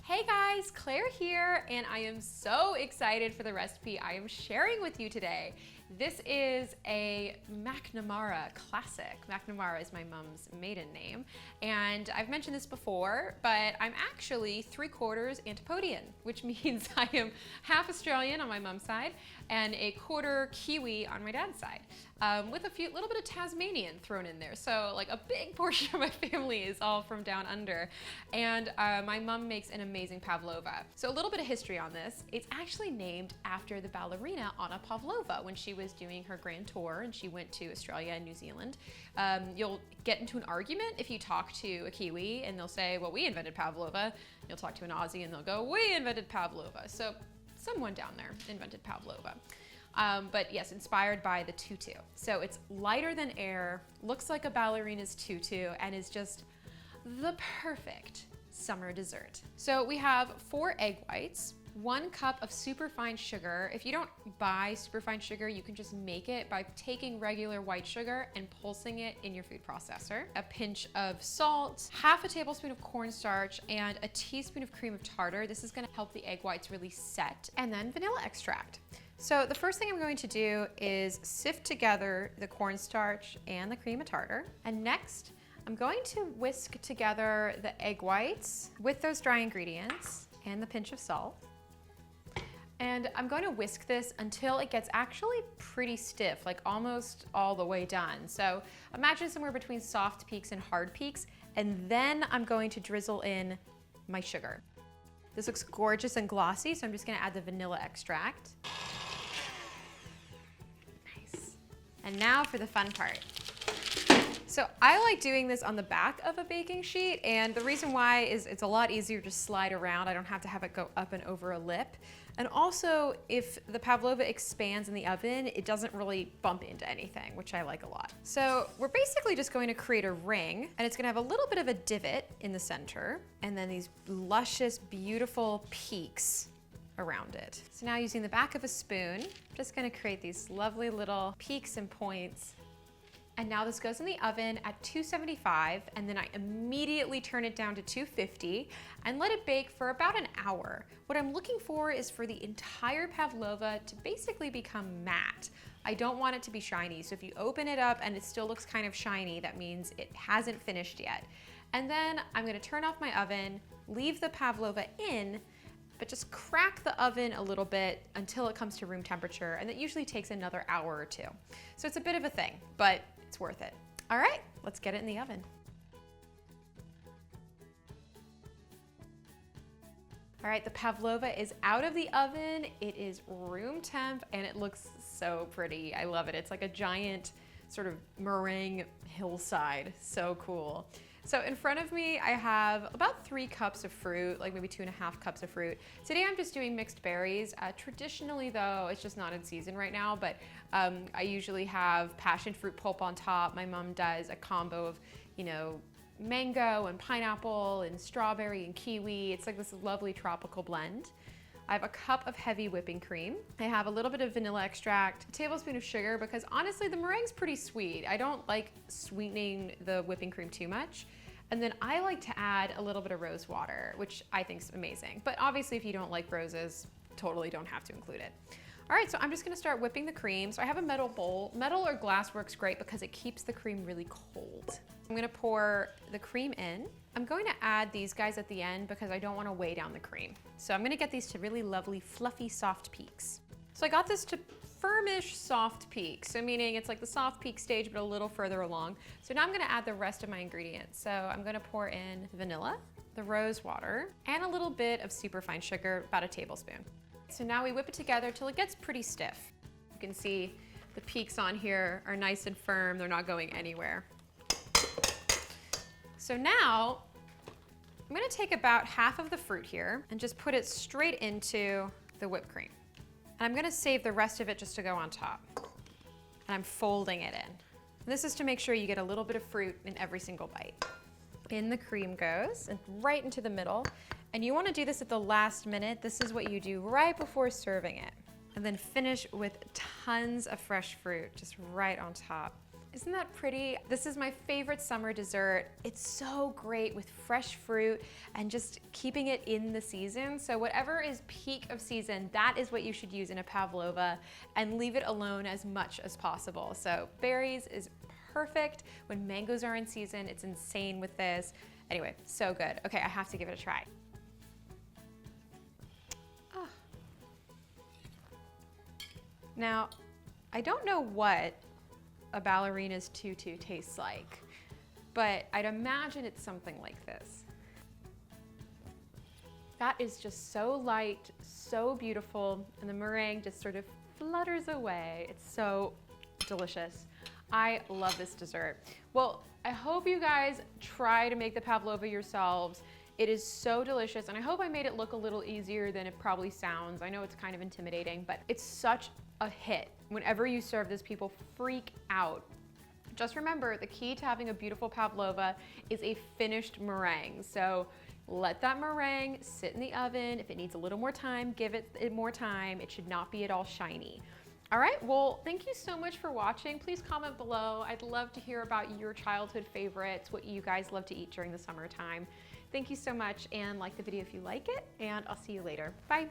Hey guys, Claire here, and I am so excited for the recipe I am sharing with you today. This is a McNamara classic. McNamara is my mom's maiden name, and I've mentioned this before, but I'm actually 3/4 Antipodean, which means I am half Australian on my mom's side and a quarter Kiwi on my dad's side, with a little bit of Tasmanian thrown in there. So like a big portion of my family is all from down under, and my mom makes an amazing Pavlova. So a little bit of history on this. It's actually named after the ballerina Anna Pavlova when she was doing her grand tour and she went to Australia and New Zealand. You'll get into an argument if you talk to a Kiwi and they'll say, well, we invented Pavlova. You'll talk to an Aussie and they'll go, we invented Pavlova. So someone down there invented Pavlova. But yes, inspired by the tutu. So it's lighter than air, looks like a ballerina's tutu, and is just the perfect summer dessert. So we have 4 egg whites, 1 cup of superfine sugar. If you don't buy superfine sugar, you can just make it by taking regular white sugar and pulsing it in your food processor. A pinch of salt, half a tablespoon of cornstarch, and a teaspoon of cream of tartar. This is gonna help the egg whites really set. And then vanilla extract. So the first thing I'm going to do is sift together the cornstarch and the cream of tartar. And next, I'm going to whisk together the egg whites with those dry ingredients and the pinch of salt. And I'm going to whisk this until it gets actually pretty stiff, like almost all the way done. So imagine somewhere between soft peaks and hard peaks, and then I'm going to drizzle in my sugar. This looks gorgeous and glossy, so I'm just gonna add the vanilla extract. Nice. And now for the fun part. So I like doing this on the back of a baking sheet, and the reason why is it's a lot easier to slide around. I don't have to have it go up and over a lip. And also, if the Pavlova expands in the oven, it doesn't really bump into anything, which I like a lot. So we're basically just going to create a ring, and it's gonna have a little bit of a divot in the center, and then these luscious, beautiful peaks around it. So now using the back of a spoon, I'm just gonna create these lovely little peaks and points. And now this goes in the oven at 275, and then I immediately turn it down to 250 and let it bake for about an hour. What I'm looking for is for the entire Pavlova to basically become matte. I don't want it to be shiny, so if you open it up and it still looks kind of shiny, that means it hasn't finished yet. And then I'm gonna turn off my oven, leave the Pavlova in, but just crack the oven a little bit until it comes to room temperature, and that usually takes another hour or 2. So it's a bit of a thing, but it's worth it. All right, let's get it in the oven. All right, the Pavlova is out of the oven. It is room temp and it looks so pretty. I love it. It's like a giant sort of meringue hillside. So cool. So in front of me, I have about 3 cups of fruit, like maybe 2.5 cups of fruit. Today I'm just doing mixed berries. Traditionally though, it's just not in season right now, but I usually have passion fruit pulp on top. My mom does a combo of, mango and pineapple and strawberry and kiwi. It's like this lovely tropical blend. I have a cup of heavy whipping cream. I have a little bit of vanilla extract, a tablespoon of sugar, because honestly the meringue's pretty sweet. I don't like sweetening the whipping cream too much. And then I like to add a little bit of rose water, which I think is amazing. But obviously if you don't like roses, totally don't have to include it. All right, so I'm just gonna start whipping the cream. So I have a metal bowl. Metal or glass works great because it keeps the cream really cold. I'm gonna pour the cream in. I'm going to add these guys at the end because I don't wanna weigh down the cream. So I'm gonna get these to really lovely, fluffy, soft peaks. So I got this to firmish soft peaks. So meaning it's like the soft peak stage, but a little further along. So now I'm gonna add the rest of my ingredients. So I'm gonna pour in the vanilla, the rose water, and a little bit of superfine sugar, about a tablespoon. So now we whip it together till it gets pretty stiff. You can see the peaks on here are nice and firm. They're not going anywhere. So now I'm gonna take about half of the fruit here and just put it straight into the whipped cream. And I'm gonna save the rest of it just to go on top. And I'm folding it in. And this is to make sure you get a little bit of fruit in every single bite. In the cream goes, and right into the middle. And you wanna do this at the last minute. This is what you do right before serving it. And then finish with tons of fresh fruit, just right on top. Isn't that pretty? This is my favorite summer dessert. It's so great with fresh fruit and just keeping it in the season. So whatever is peak of season, that is what you should use in a pavlova, and leave it alone as much as possible. So berries is perfect. When mangoes are in season, it's insane with this. Anyway, so good. Okay, I have to give it a try. Oh. Now, I don't know what a ballerina's tutu tastes like, but I'd imagine it's something like this. That is just so light, so beautiful, and the meringue just sort of flutters away. It's so delicious. I love this dessert. Well, I hope you guys try to make the pavlova yourselves. It is so delicious, and I hope I made it look a little easier than it probably sounds. I know it's kind of intimidating, but it's such a hit. Whenever you serve this, people freak out. Just remember, the key to having a beautiful pavlova is a finished meringue. So let that meringue sit in the oven. If it needs a little more time, give it more time. It should not be at all shiny. All right, well, thank you so much for watching. Please comment below. I'd love to hear about your childhood favorites, what you guys love to eat during the summertime. Thank you so much, and like the video if you like it, and I'll see you later. Bye.